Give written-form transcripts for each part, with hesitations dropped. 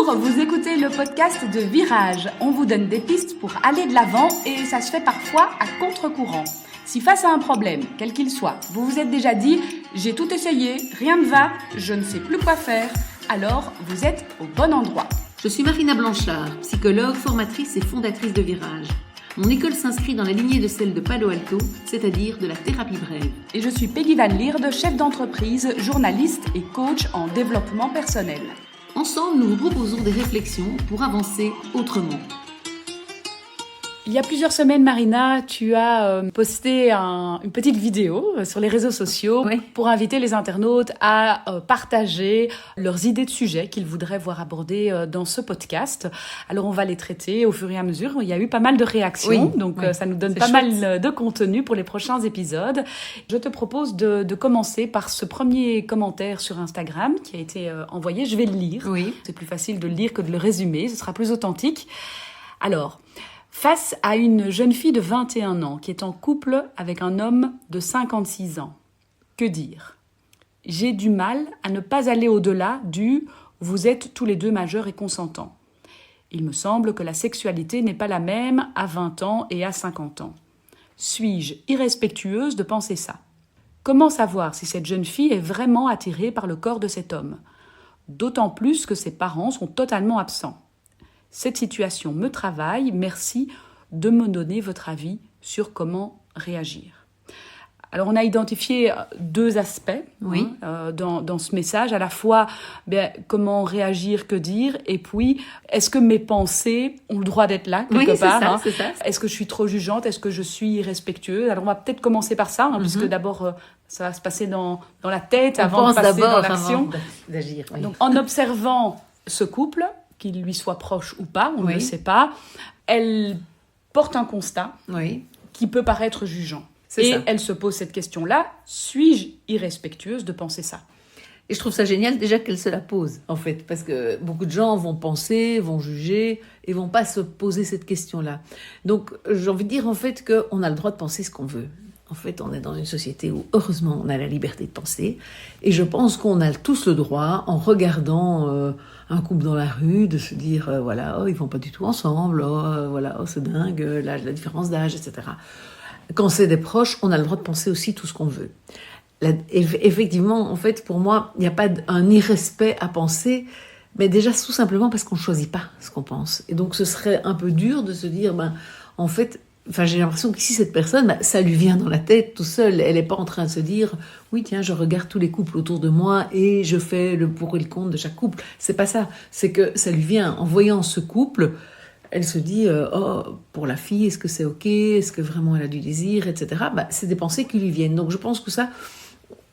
Bonjour, vous écoutez le podcast de Virage. On vous donne des pistes pour aller de l'avant et ça se fait parfois à contre-courant. Si face à un problème, quel qu'il soit, vous vous êtes déjà dit « j'ai tout essayé, rien ne va, je ne sais plus quoi faire », alors vous êtes au bon endroit. Je suis Marina Blanchard, psychologue, formatrice et fondatrice de Virage. Mon école s'inscrit dans la lignée de celle de Palo Alto, c'est-à-dire de la thérapie brève. Et je suis Peggy Van Lierde, chef d'entreprise, journaliste et coach en développement personnel. Ensemble, nous vous proposons des réflexions pour avancer autrement. Il y a plusieurs semaines, Marina, tu as posté une petite vidéo sur les réseaux sociaux pour inviter les internautes à partager leurs idées de sujets qu'ils voudraient voir abordés dans ce podcast. Alors, on va les traiter au fur et à mesure. Il y a eu pas mal de réactions, donc ça nous donne pas mal de contenu pour les prochains épisodes. Je te propose de commencer par ce premier commentaire sur Instagram qui a été envoyé. Je vais le lire. Oui. C'est plus facile de le lire que de le résumer. Ce sera plus authentique. Alors... Face à une jeune fille de 21 ans qui est en couple avec un homme de 56 ans, que dire ? J'ai du mal à ne pas aller au-delà du « vous êtes tous les deux majeurs et consentants ». Il me semble que la sexualité n'est pas la même à 20 ans et à 50 ans. Suis-je irrespectueuse de penser ça ? Comment savoir si cette jeune fille est vraiment attirée par le corps de cet homme ? D'autant plus que ses parents sont totalement absents. Cette situation me travaille, merci de me donner votre avis sur comment réagir. Alors, on a identifié deux aspects dans ce message, à la fois comment réagir, que dire, et puis est-ce que mes pensées ont le droit d'être là quelque part, c'est ça. Est-ce que je suis trop jugeante, est-ce que je suis irrespectueuse ? Alors, on va peut-être commencer par ça, puisque d'abord, ça va se passer dans la tête avant de passer dans l'action. D'agir, oui. Donc, en observant ce couple, qu'il lui soit proche ou pas, on ne le sait pas, elle porte un constat qui peut paraître jugeant. Elle se pose cette question-là, suis-je irrespectueuse de penser ça ? Et je trouve ça génial déjà qu'elle se la pose, en fait, parce que beaucoup de gens vont penser, vont juger, et vont pas se poser cette question-là. Donc, j'ai envie de dire, en fait, qu'on a le droit de penser ce qu'on veut. En fait, on est dans une société où, heureusement, on a la liberté de penser. Et je pense qu'on a tous le droit, en regardant un couple dans la rue, de se dire, ils vont pas du tout ensemble, c'est dingue, la différence d'âge, etc. Quand c'est des proches, on a le droit de penser aussi tout ce qu'on veut. Effectivement, en fait, pour moi, il n'y a pas un irrespect à penser, mais déjà tout simplement parce qu'on ne choisit pas ce qu'on pense. Et donc, ce serait un peu dur de se dire, en fait... j'ai l'impression qu'ici, cette personne, ça lui vient dans la tête tout seul. Elle n'est pas en train de se dire « Oui, tiens, je regarde tous les couples autour de moi et je fais le pour et le contre de chaque couple. » C'est pas ça. C'est que ça lui vient. En voyant ce couple, elle se dit « pour la fille, est-ce que c'est OK ? Est-ce que vraiment elle a du désir ?» etc. C'est des pensées qui lui viennent. Donc, je pense que ça...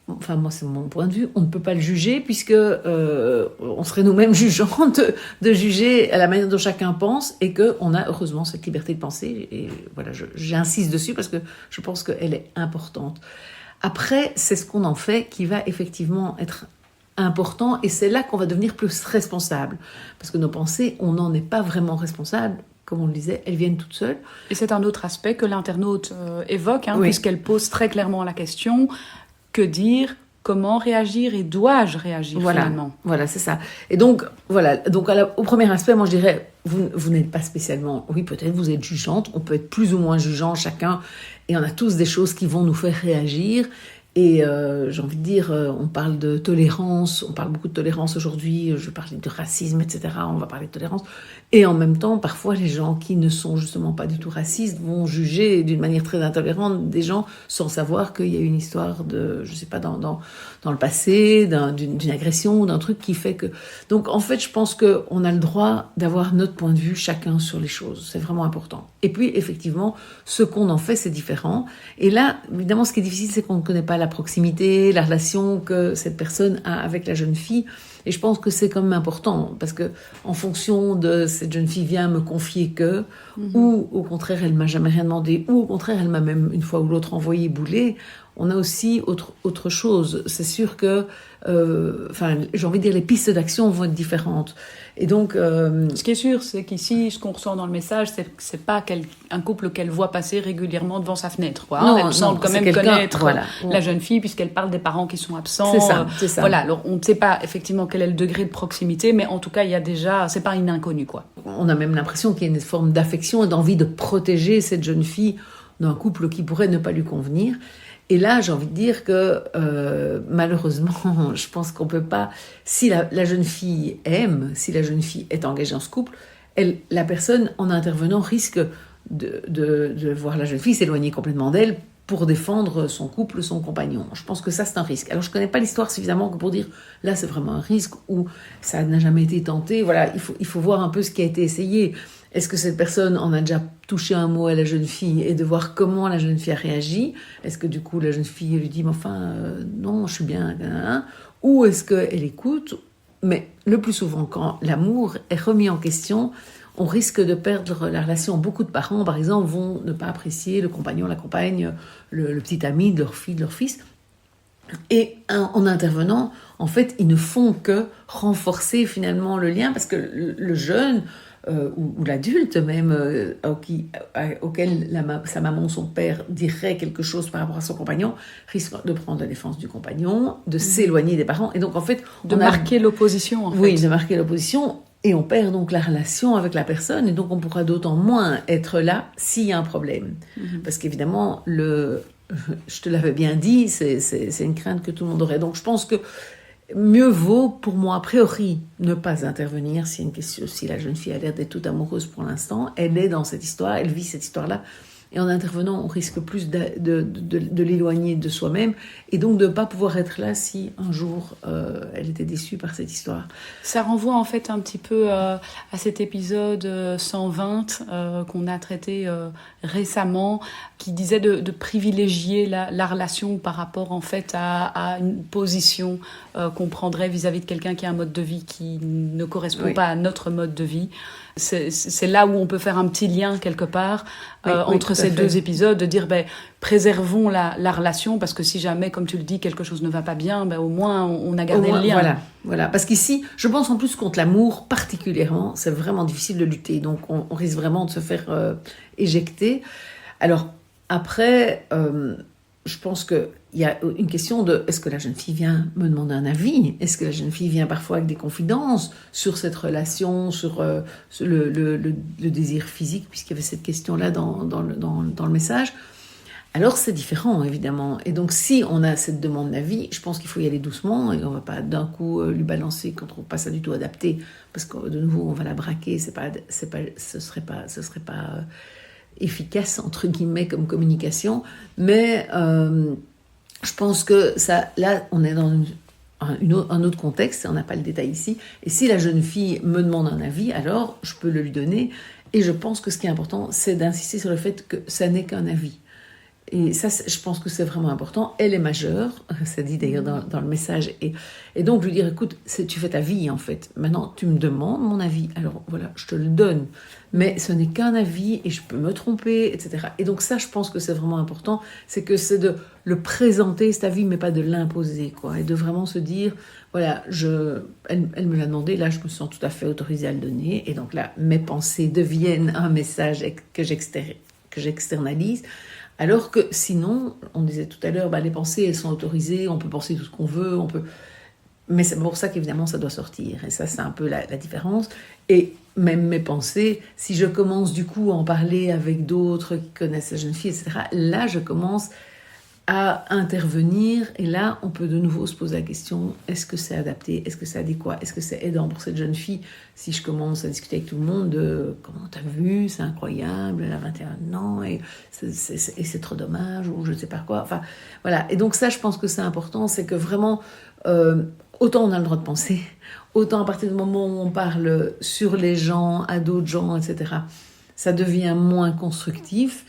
moi, c'est mon point de vue, on ne peut pas le juger puisque on serait nous-mêmes jugeants de juger à la manière dont chacun pense et qu'on a heureusement cette liberté de penser. Et voilà, j'insiste dessus parce que je pense qu'elle est importante. Après, c'est ce qu'on en fait qui va effectivement être important et c'est là qu'on va devenir plus responsable. Parce que nos pensées, on n'en est pas vraiment responsable. Comme on le disait, elles viennent toutes seules. Et c'est un autre aspect que l'internaute évoque, puisqu'elle pose très clairement la question... Que dire ? Comment réagir ? Et dois-je réagir finalement ? Voilà, c'est ça. Et donc, au premier aspect, moi je dirais, vous n'êtes pas spécialement... Oui, peut-être vous êtes jugeante, on peut être plus ou moins jugeant chacun, et on a tous des choses qui vont nous faire réagir. Et j'ai envie de dire, on parle de tolérance, on parle beaucoup de tolérance aujourd'hui, je vais parler de racisme, etc., on va parler de tolérance. Et en même temps, parfois, les gens qui ne sont justement pas du tout racistes vont juger d'une manière très intolérante des gens sans savoir qu'il y a une histoire de, je sais pas, dans le passé, d'une agression, d'un truc qui fait que... Donc, en fait, je pense qu'on a le droit d'avoir notre point de vue chacun sur les choses. C'est vraiment important. Et puis, effectivement, ce qu'on en fait, c'est différent. Et là, évidemment, ce qui est difficile, c'est qu'on ne connaît pas la proximité, la relation que cette personne a avec la jeune fille. Et je pense que c'est quand même important, parce que en fonction de cette jeune fille vient me confier que, ou au contraire elle m'a jamais rien demandé, ou au contraire elle m'a même une fois ou l'autre envoyé bouler, on a aussi autre chose. C'est sûr que, j'ai envie de dire, les pistes d'action vont être différentes. Et donc, ce qui est sûr, c'est qu'ici, ce qu'on ressent dans le message, c'est pas un couple qu'elle voit passer régulièrement devant sa fenêtre, quoi. Non, elle semble quand même connaître voilà. la jeune fille, puisqu'elle parle des parents qui sont absents. C'est ça. Voilà. Alors, on ne sait pas effectivement quel est le degré de proximité, mais en tout cas, il y a déjà, c'est pas une inconnue, quoi. On a même l'impression qu'il y a une forme d'affection et d'envie de protéger cette jeune fille d'un couple qui pourrait ne pas lui convenir. Et là, j'ai envie de dire que malheureusement, je pense qu'on peut pas... Si la jeune fille aime, si la jeune fille est engagée dans ce couple, la personne, en intervenant, risque de voir la jeune fille s'éloigner complètement d'elle pour défendre son couple, son compagnon. Je pense que ça, c'est un risque. Alors, je connais pas l'histoire suffisamment pour dire, là, c'est vraiment un risque, ou ça n'a jamais été tenté. Voilà, il faut voir un peu ce qui a été essayé. Est-ce que cette personne en a déjà touché un mot à la jeune fille et de voir comment la jeune fille a réagi? Est-ce que du coup la jeune fille lui dit mais enfin non, je suis bien, ou est-ce qu'elle écoute? Mais le plus souvent, quand l'amour est remis en question, on risque de perdre la relation. Beaucoup de parents, par exemple, vont ne pas apprécier le compagnon, la compagne, le petit ami de leur fille, de leur fils. Et en intervenant, en fait, ils ne font que renforcer finalement le lien parce que le jeune... ou l'adulte même, auquel sa maman ou son père dirait quelque chose par rapport à son compagnon, risque de prendre la défense du compagnon, de s'éloigner des parents, et donc en fait... De marquer l'opposition, en fait. Oui, de marquer l'opposition, et on perd donc la relation avec la personne, et donc on pourra d'autant moins être là s'il y a un problème. Parce qu'évidemment, je te l'avais bien dit, c'est une crainte que tout le monde aurait. Donc je pense que mieux vaut, pour moi, a priori, ne pas intervenir si la jeune fille a l'air d'être toute amoureuse pour l'instant. Elle est dans cette histoire, elle vit cette histoire-là. Et en intervenant, on risque plus de l'éloigner de soi-même et donc de ne pas pouvoir être là si un jour elle était déçue par cette histoire. Ça renvoie en fait un petit peu à cet épisode 120 qu'on a traité récemment, qui disait de privilégier la relation par rapport en fait à une position qu'on prendrait vis-à-vis de quelqu'un qui a un mode de vie qui ne correspond pas à notre mode de vie. C'est là où on peut faire un petit lien quelque part entre ces deux épisodes, de dire préservons la relation, parce que si jamais, comme tu le dis, quelque chose ne va pas bien, au moins on a gardé le lien. Voilà. Parce qu'ici, je pense en plus contre l'amour particulièrement, c'est vraiment difficile de lutter, donc on risque vraiment de se faire éjecter. Alors après, je pense qu'il y a une question de est-ce que la jeune fille vient me demander un avis? Est-ce que la jeune fille vient parfois avec des confidences sur cette relation, sur le désir physique, puisqu'il y avait cette question-là dans le message? Alors c'est différent, évidemment. Et donc si on a cette demande d'avis, je pense qu'il faut y aller doucement et on ne va pas d'un coup lui balancer quand on ne trouve pas ça du tout adapté, parce que de nouveau on va la braquer, ce serait pas efficace entre guillemets comme communication. Mais je pense que ça, là on est dans un autre contexte, on n'a pas le détail ici. Et si la jeune fille me demande un avis, alors je peux le lui donner. Et je pense que ce qui est important, c'est d'insister sur le fait que ça n'est qu'un avis. Et ça, je pense que c'est vraiment important. Elle est majeure, ça dit d'ailleurs dans le message. Et donc, lui dire, écoute, tu fais ta vie, en fait. Maintenant, tu me demandes mon avis. Alors, voilà, je te le donne. Mais ce n'est qu'un avis et je peux me tromper, etc. Et donc, ça, je pense que c'est vraiment important. C'est de le présenter, cet avis, mais pas de l'imposer, quoi. Et de vraiment se dire, voilà, elle me l'a demandé, là, je me sens tout à fait autorisée à le donner. Et donc là, mes pensées deviennent un message que j'externalise. Alors que sinon, on disait tout à l'heure, les pensées, elles sont autorisées, on peut penser tout ce qu'on veut, mais c'est pour ça qu'évidemment, ça doit sortir. Et ça, c'est un peu la différence. Et même mes pensées, si je commence du coup à en parler avec d'autres qui connaissent la jeune fille, etc., là, je commence à intervenir. Et là, on peut de nouveau se poser la question, est-ce que c'est adapté? Est-ce que c'est adéquat? Est-ce que c'est aidant pour cette jeune fille? Si je commence à discuter avec tout le monde de comment t'as vu, c'est incroyable, elle a 21 ans et c'est trop dommage, ou je ne sais pas quoi. Enfin, voilà. Et donc ça, je pense que c'est important, c'est que vraiment, autant on a le droit de penser, autant à partir du moment où on parle sur les gens, à d'autres gens, etc., ça devient moins constructif.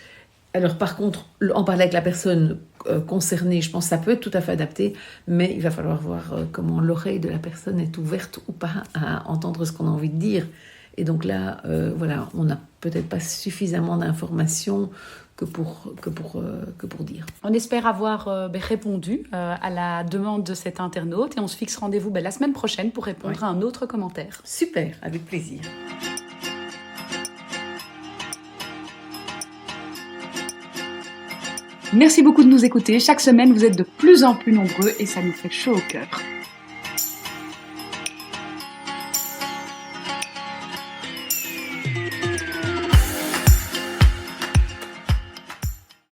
Alors par contre, en parler avec la personne concernée, je pense que ça peut être tout à fait adapté, mais il va falloir voir comment l'oreille de la personne est ouverte ou pas à entendre ce qu'on a envie de dire. Et donc là, voilà, on n'a peut-être pas suffisamment d'informations que pour dire. On espère avoir répondu à la demande de cet internaute et on se fixe rendez-vous la semaine prochaine pour répondre à un autre commentaire. Super, avec plaisir. Merci beaucoup de nous écouter. Chaque semaine, vous êtes de plus en plus nombreux et ça nous fait chaud au cœur.